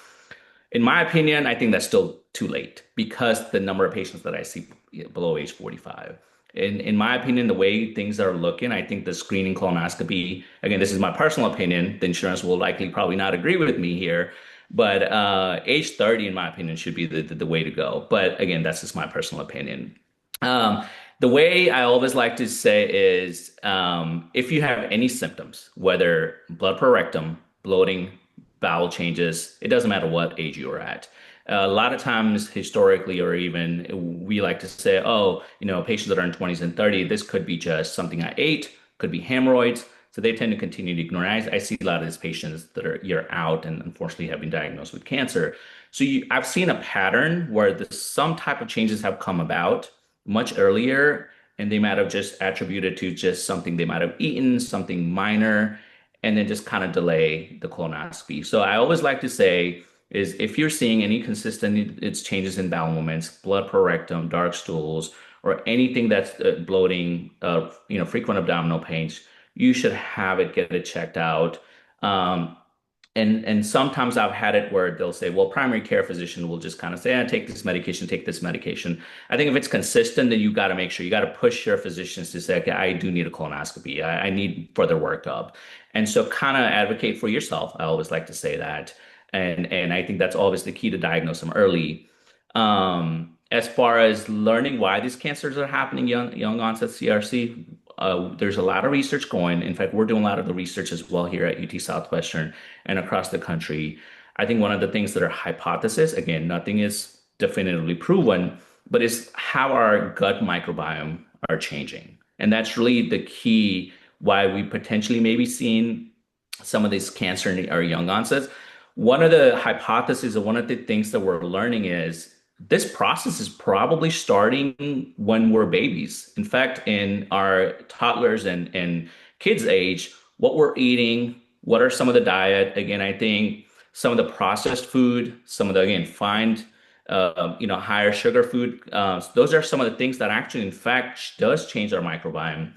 In my opinion, I think that's still too late because the number of patients that I see below age 45. In my opinion, the way things are looking, I think the screening colonoscopy, again, this is my personal opinion, the insurance will likely probably not agree with me here, but age 30, in my opinion, should be the way to go. But again, that's just my personal opinion. The way I always like to say is if you have any symptoms, whether blood per rectum, bloating, bowel changes, it doesn't matter what age you're at. A lot of times historically, or even we like to say, oh, patients that are in 20s and 30s, this could be just something I ate, could be hemorrhoids. So they tend to continue to ignore. I see a lot of these patients that are a year out and unfortunately have been diagnosed with cancer. I've seen a pattern where some type of changes have come about much earlier, and they might have just attributed to just something they might have eaten, something minor, and then just kind of delay the colonoscopy. So I always like to say is if you're seeing any consistent it's changes in bowel movements, blood per rectum, dark stools, or anything that's bloating, frequent abdominal pains, you should get it checked out. Um, and sometimes I've had it where they'll say, well, primary care physician will just kind of say, take this medication, take this medication. I think if it's consistent, then you got to make sure you got to push your physicians to say, okay, I do need a colonoscopy. I need further workup. And so kind of advocate for yourself. I always like to say that. And I think that's always the key to diagnose them early. As far as learning why these cancers are happening, young onset CRC, there's a lot of research going. In fact, we're doing a lot of the research as well here at UT Southwestern and across the country. I think one of the things that are hypothesis, again, nothing is definitively proven, but is how our gut microbiome are changing. And that's really the key why we potentially may be seeing some of this cancer in our young onsets. One of the hypotheses or one of the things that we're learning is this process is probably starting when we're babies. In fact, in our toddlers and kids' age, what we're eating, what are some of the diet? Again, I think some of the processed food, some of the, again, higher sugar food, those are some of the things that actually, in fact, does change our microbiome.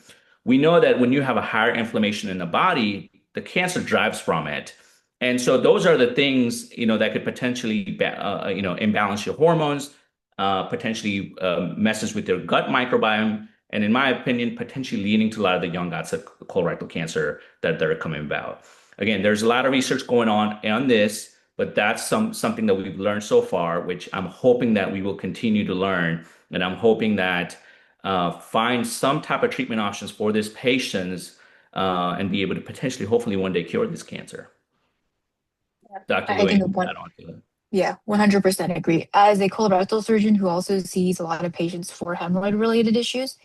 We know that when you have a higher inflammation in the body, the cancer drives from it. And so those are the things, that could potentially, imbalance your hormones, potentially messes with your gut microbiome, and in my opinion, potentially leading to a lot of the young onset colorectal cancer that are coming about. Again, there's a lot of research going on this, but that's something that we've learned so far, which I'm hoping that we will continue to learn, and I'm hoping that find some type of treatment options for these patients and be able to potentially, hopefully, one day cure this cancer. Dr. I Liu, think anything to one, add on to it? yeah, 100% agree. As a colorectal surgeon who also sees a lot of patients for hemorrhoid related issues,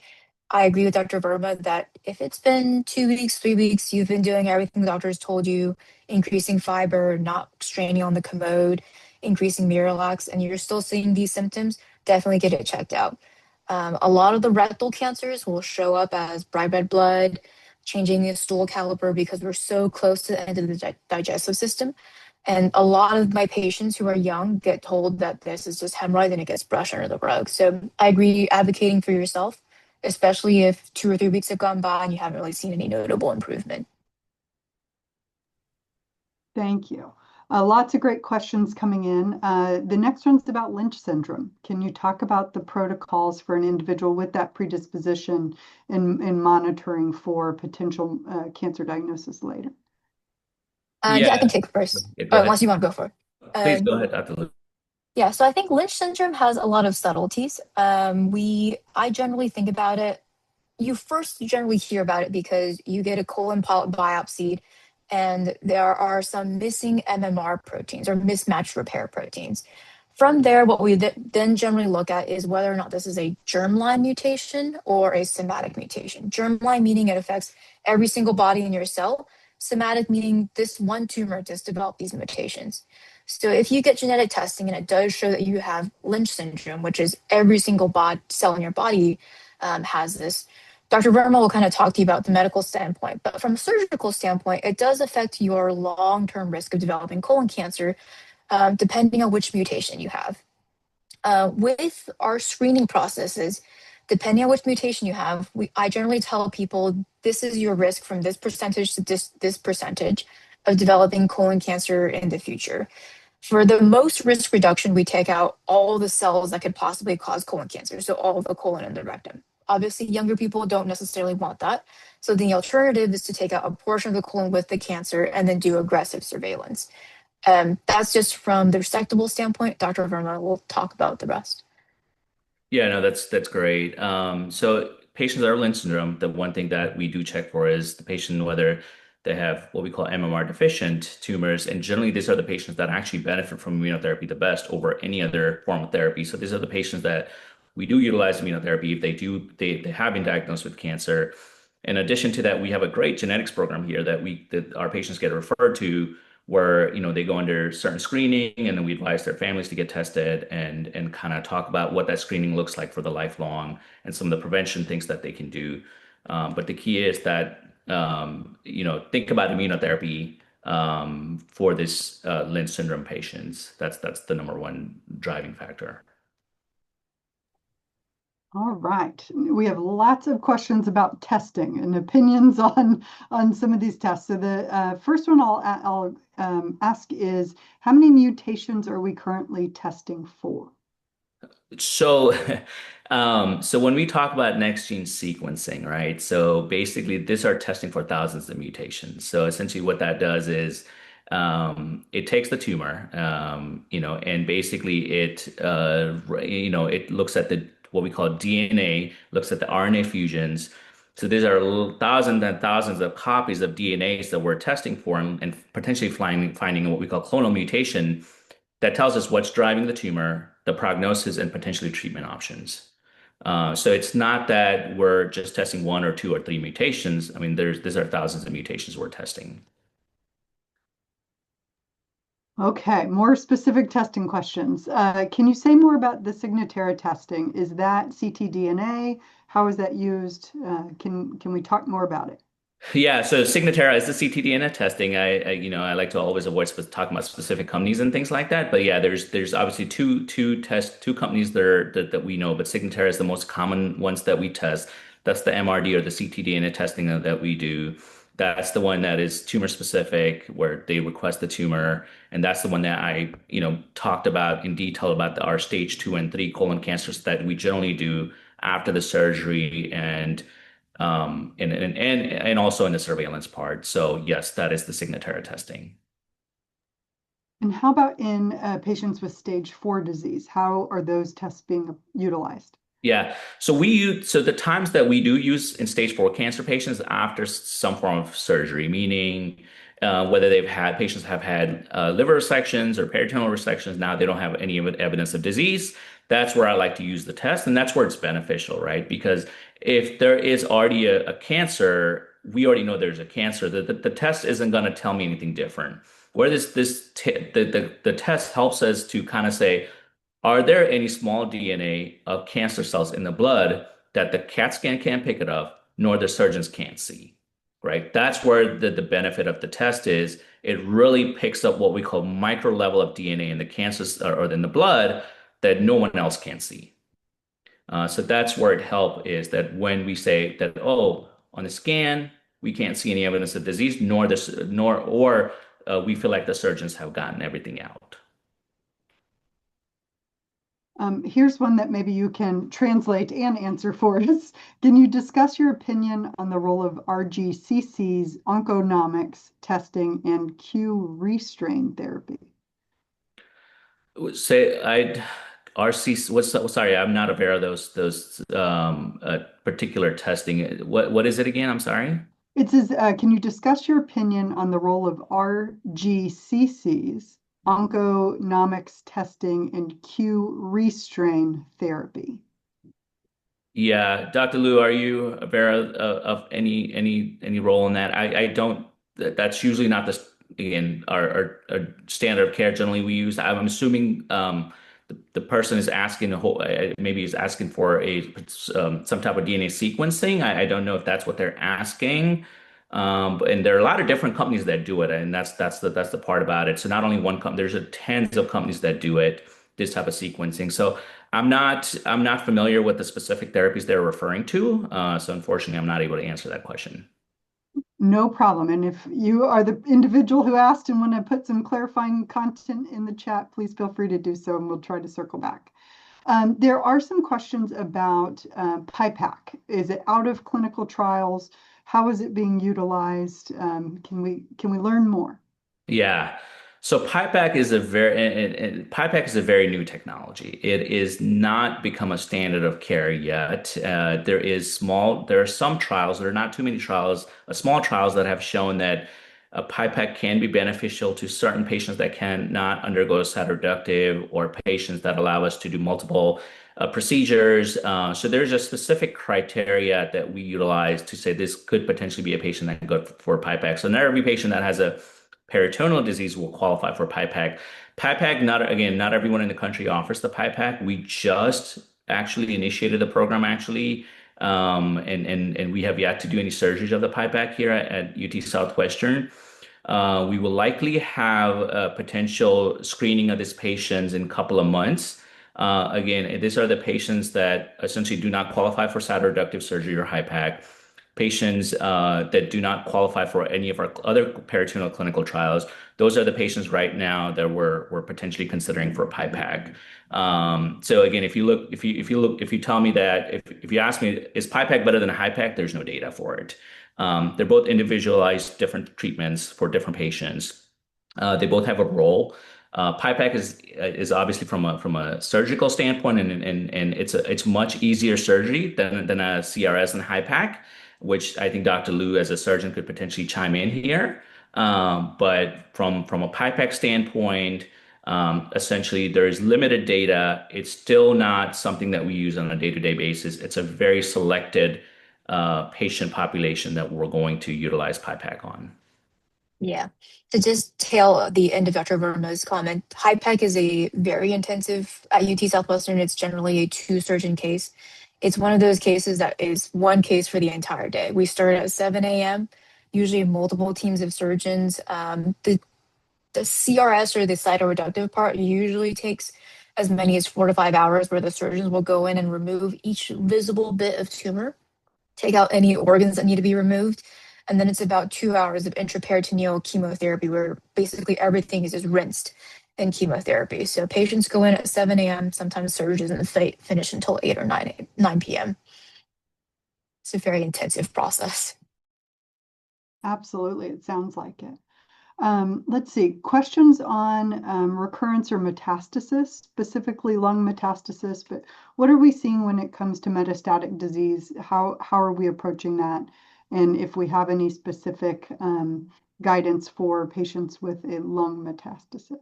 I agree with Dr. Verma that if it's been 2 weeks, 3 weeks, you've been doing everything the doctors told you, increasing fiber, not straining on the commode, increasing Miralax, and you're still seeing these symptoms, definitely get it checked out. A lot of the rectal cancers will show up as bright red blood, changing the stool caliper because we're so close to the end of the digestive system. And a lot of my patients who are young get told that this is just hemorrhoid and it gets brushed under the rug. So I agree advocating for yourself, especially if 2 or 3 weeks have gone by and you haven't really seen any notable improvement. Thank you. Lots of great questions coming in. The next one's about Lynch syndrome. Can you talk about the protocols for an individual with that predisposition in monitoring for potential cancer diagnosis later? Yeah, I can Yeah, take first, yeah, go ahead. unless you want to go for it. Please go Um, ahead, Dr. Liu. yeah, so I think Lynch syndrome has a lot of subtleties. I generally think about it. You first generally hear about it because you get a colon polyp biopsy, and there are some missing MMR proteins or mismatched repair proteins. From there, what we then generally look at is whether or not this is a germline mutation or a somatic mutation. Germline meaning it affects every single body in your cell. Somatic meaning this one tumor just developed these mutations. So if you get genetic testing and it does show that you have Lynch syndrome, which is every single cell in your body has this, Dr. Verma will kind of talk to you about the medical standpoint, but from a surgical standpoint, it does affect your long-term risk of developing colon cancer, depending on which mutation you have. With our screening processes, depending on which mutation you have, I generally tell people this is your risk from this percentage to this percentage of developing colon cancer in the future. For the most risk reduction, we take out all the cells that could possibly cause colon cancer, so all of the colon and the rectum. Obviously, younger people don't necessarily want that. So the alternative is to take out a portion of the colon with the cancer and then do aggressive surveillance. That's just from the resectable standpoint. Dr. Verma will talk about the rest. Yeah, no, that's great. So patients that are Lynch syndrome, the one thing that we do check for is the patient whether they have what we call MMR deficient tumors, and generally these are the patients that actually benefit from immunotherapy the best over any other form of therapy. So these are the patients that we do utilize immunotherapy if they have been diagnosed with cancer. In addition to that, we have a great genetics program here that our patients get referred to where, they go under certain screening and then we advise their families to get tested and kind of talk about what that screening looks like for the lifelong and some of the prevention things that they can do. But the key is that, think about immunotherapy for this Lynch syndrome patients. That's the number one driving factor. All right. We have lots of questions about testing and opinions on some of these tests. So the first one I'll ask is, how many mutations are we currently testing for? So, so when we talk about next gene sequencing, right? So basically, these are testing for thousands of mutations. So essentially, what that does is it takes the tumor, and basically it looks at the what we call DNA, looks at the RNA fusions. So these are thousands and thousands of copies of DNAs that we're testing for and potentially finding what we call clonal mutation that tells us what's driving the tumor, the prognosis, and potentially treatment options. So it's not that we're just testing one or two or three mutations. I mean, these are thousands of mutations we're testing. Okay, more specific testing questions. Can you say more about the Signatera testing? Is that ctDNA? How is that used? Can we talk more about it? Yeah, so Signatera is the ctDNA testing. I like to always avoid talking about specific companies and things like that. But yeah, there's obviously two companies that we know, but Signatera is the most common ones that we test. That's the MRD or the ctDNA testing that we do. That's the one that is tumor specific, where they request the tumor, and that's the one that I talked about in detail about our stage 2 and 3 colon cancers that we generally do after the surgery and also in the surveillance part. So yes, that is the Signatera testing. And how about in patients with stage 4 disease? How are those tests being utilized? Yeah. So the times that we do use in stage 4 cancer patients after some form of surgery, meaning whether patients have had liver resections or peritoneal resections, now they don't have any evidence of disease. That's where I like to use the test, and that's where it's beneficial, right? Because if there is already a cancer, we already know there's a cancer. The test isn't going to tell me anything different. Where the test helps us to kind of say, are there any small DNA of cancer cells in the blood that the CAT scan can't pick it up, nor the surgeons can't see? Right? That's where the benefit of the test is. It really picks up what we call micro level of DNA in the cancers or in the blood that no one else can see. So that's where it helps is that when we say that, oh, on the scan, we can't see any evidence of disease, nor we feel like the surgeons have gotten everything out. Here's one that maybe you can translate and answer for us. Can you discuss your opinion on the role of RGCC's onconomics testing and Q restrain therapy? Say I RC sorry, I'm not aware of those particular testing. What is it again? I'm sorry. It says, can you discuss your opinion on the role of RGCC's onconomics testing and Q restrain therapy? Yeah, Dr. Liu, are you aware of any role in that? I don't. That's usually not again our standard of care. Generally, we use. I'm assuming the person is asking maybe is asking for some type of DNA sequencing. I don't know if that's what they're asking. And there are a lot of different companies that do it, and that's the part about it. So not only one company, there's tens of companies that do it, this type of sequencing. So I'm not familiar with the specific therapies they're referring to. So unfortunately, I'm not able to answer that question. No problem. And if you are the individual who asked and want to put some clarifying content in the chat, please feel free to do so, and we'll try to circle back. There are some questions about PIPAC. Is it out of clinical trials? How is it being utilized? Can we learn more? Yeah. So PIPAC is a very new technology. It is not become a standard of care yet. There are some trials, there are not too many trials, small trials that have shown that a PIPAC can be beneficial to certain patients that cannot undergo cytoreductive or patients that allow us to do multiple procedures. So there's a specific criteria that we utilize to say this could potentially be a patient that could go for PIPAC. So not every patient that has a peritoneal disease will qualify for PIPAC. PIPAC, not everyone in the country offers the PIPAC. We just actually initiated the program actually, and we have yet to do any surgeries of the PIPAC here at UT Southwestern. We will likely have a potential screening of these patients in a couple of months. Again, these are the patients that essentially do not qualify for cytoreductive surgery or HIPAC, patients that do not qualify for any of our other peritoneal clinical trials. Those are the patients right now that we're potentially considering for PIPAC. So again, if you tell me that if you ask me, is PIPAC better than a HIPAC? There's no data for it. They're both individualized different treatments for different patients. They both have a role. PIPAC is obviously from a surgical standpoint, and it's much easier surgery than a CRS and HIPAC, which I think Dr. Liu, as a surgeon, could potentially chime in here. But from a PIPAC standpoint, essentially there is limited data. It's still not something that we use on a day-to-day basis. It's a very selected patient population that we're going to utilize PIPAC on. Yeah. To just tail the end of Dr. Verma's comment, HIPEC is a very intensive at UT Southwestern. It's generally a two-surgeon case. It's one of those cases that is one case for the entire day. We start at 7 a.m., usually multiple teams of surgeons. The CRS, or the cytoreductive part, usually takes as many as 4 to 5 hours, where the surgeons will go in and remove each visible bit of tumor, take out any organs that need to be removed. And then it's about 2 hours of intraperitoneal chemotherapy, where basically everything is just rinsed in chemotherapy. So patients go in at 7 a.m., sometimes surgeons and finish until 8 or 9 p.m. It's a very intensive process. Absolutely, it sounds like it. Let's see, questions on recurrence or metastasis, specifically lung metastasis, but what are we seeing when it comes to metastatic disease? How are we approaching that? And if we have any specific guidance for patients with a lung metastasis?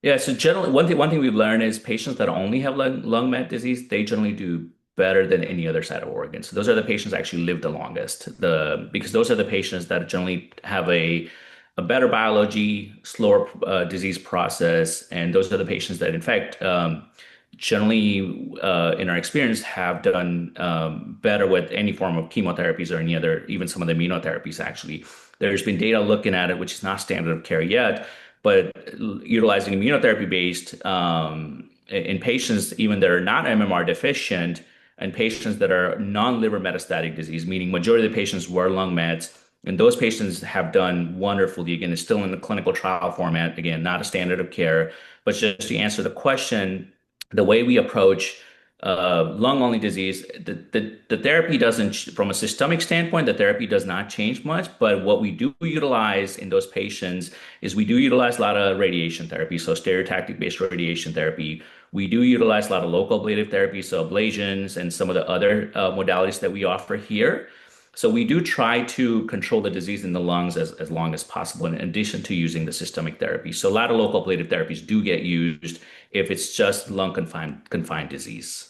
Yeah, so generally, one thing we've learned is patients that only have lung met disease, they generally do better than any other side of organ. So those are the patients that actually live the longest. Because those are the patients that generally have a better biology, slower disease process, and those are the patients that, in fact, generally, in our experience, have done better with any form of chemotherapies or any other, even some of the immunotherapies, actually. There's been data looking at it, which is not standard of care yet, but utilizing immunotherapy based in patients, even that are not MMR deficient, and patients that are non-liver metastatic disease, meaning majority of the patients were lung mets, and those patients have done wonderfully. Again, it's still in the clinical trial format. Again, not a standard of care, but just to answer the question, the way we approach lung-only disease, the therapy doesn't, from a systemic standpoint, the therapy does not change much. But what we do utilize in those patients is we do utilize a lot of radiation therapy, so stereotactic-based radiation therapy. We do utilize a lot of local ablative therapy, so ablations and some of the other modalities that we offer here. So we do try to control the disease in the lungs as long as possible, in addition to using the systemic therapy. So a lot of local ablative therapies do get used if it's just lung confined disease.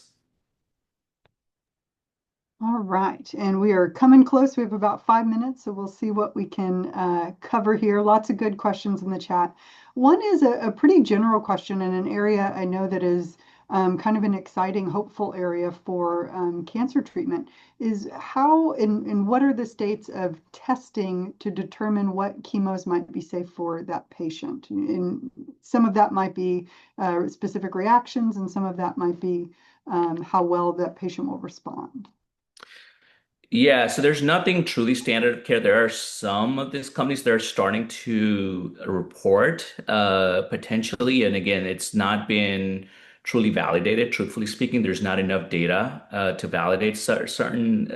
All right, and we are coming close. We have about 5 minutes, so we'll see what we can cover here. Lots of good questions in the chat. One is a pretty general question in an area I know that is kind of an exciting, hopeful area for cancer treatment, is how and what are the states of testing to determine what chemos might be safe for that patient? And some of that might be specific reactions, and some of that might be how well that patient will respond. Yeah, so there's nothing truly standard of care. There are some of these companies that are starting to report potentially, and again, it's not been truly validated. Truthfully speaking, there's not enough data to validate certain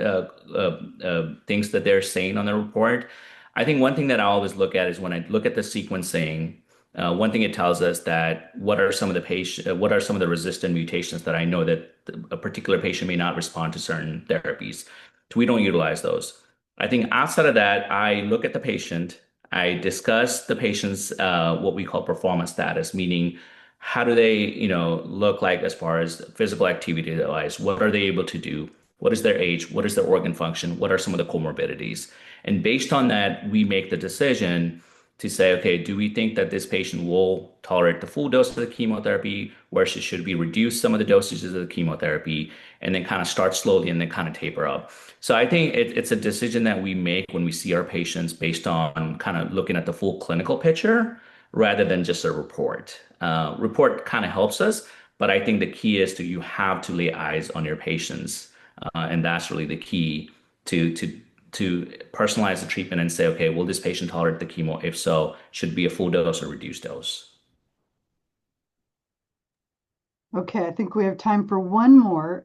things that they're saying on the report. I think one thing that I always look at is when I look at the sequencing. One thing it tells us that what are some of the resistant mutations that I know that a particular patient may not respond to certain therapies. So we don't utilize those. I think outside of that, I look at the patient, I discuss the patient's what we call performance status, meaning How do they, look like as far as physical activity wise? What are they able to do? What is their age? What is their organ function? What are some of the comorbidities? And based on that, we make the decision to say, okay, do we think that this patient will tolerate the full dose of the chemotherapy, where should we reduce some of the dosages of the chemotherapy, and then kind of start slowly and then kind of taper up? So I think it's a decision that we make when we see our patients based on kind of looking at the full clinical picture rather than just a report. Report kind of helps us, but I think the key is you have to lay eyes on your patients, and that's really the key to personalize the treatment and say, okay, will this patient tolerate the chemo? If so, should it be a full dose or reduced dose? Okay, I think we have time for one more.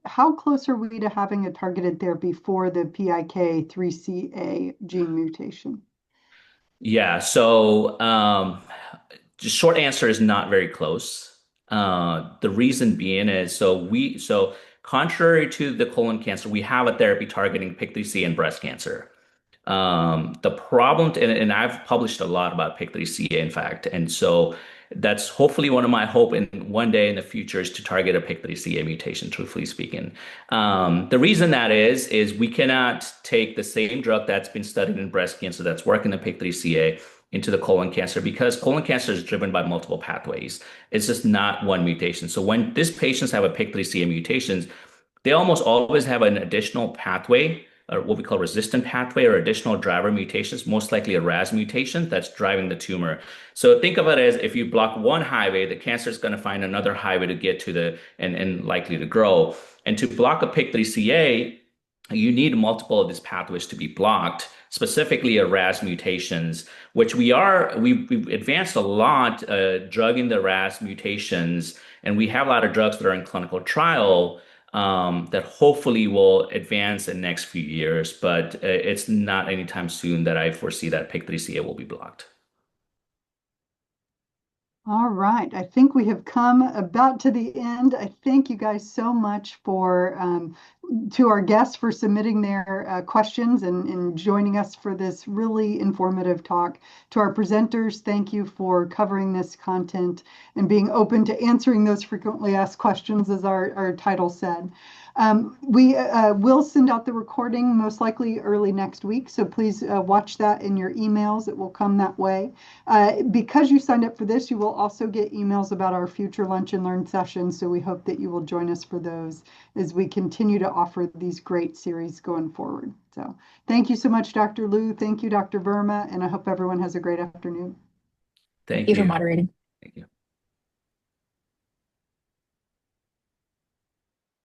How close are we to having a targeted therapy for the PIK3CA gene mutation? Yeah, so the short answer is not very close. The reason being is so contrary to the colon cancer, we have a therapy targeting PIK3CA in breast cancer. The problem, and I've published a lot about PIK3CA, in fact, and so that's hopefully one of my hope in one day in the future is to target a PIK3CA mutation, truthfully speaking. The reason that is we cannot take the same drug that's been studied in breast cancer that's working in PIK3CA into the colon cancer because colon cancer is driven by multiple pathways. It's just not one mutation. So when these patients have a PIK3CA mutations, they almost always have an additional pathway, or what we call resistant pathway, or additional driver mutations, most likely a RAS mutation that's driving the tumor. So think of it as if you block one highway, the cancer is going to find another highway to get to and likely to grow. And to block a PIK3CA, you need multiple of these pathways to be blocked, specifically a RAS mutations, which we've advanced a lot drugging the RAS mutations, and we have a lot of drugs that are in clinical trial that hopefully will advance in the next few years, but it's not anytime soon that I foresee that PIK3CA will be blocked. All right, I think we have come about to the end. I thank you guys so much to our guests for submitting their questions and joining us for this really informative talk. To our presenters, thank you for covering this content and being open to answering those frequently asked questions, as our title said. We will send out the recording most likely early next week, so please watch that in your emails. It will come that way. Because you signed up for this, you will also get emails about our future Lunch and Learn sessions, so we hope that you will join us for those as we continue to offer these great series going forward. So thank you so much, Dr. Liu. Thank you, Dr. Verma, and I hope everyone has a great afternoon. Thank Thank you for you. moderating. Thank you.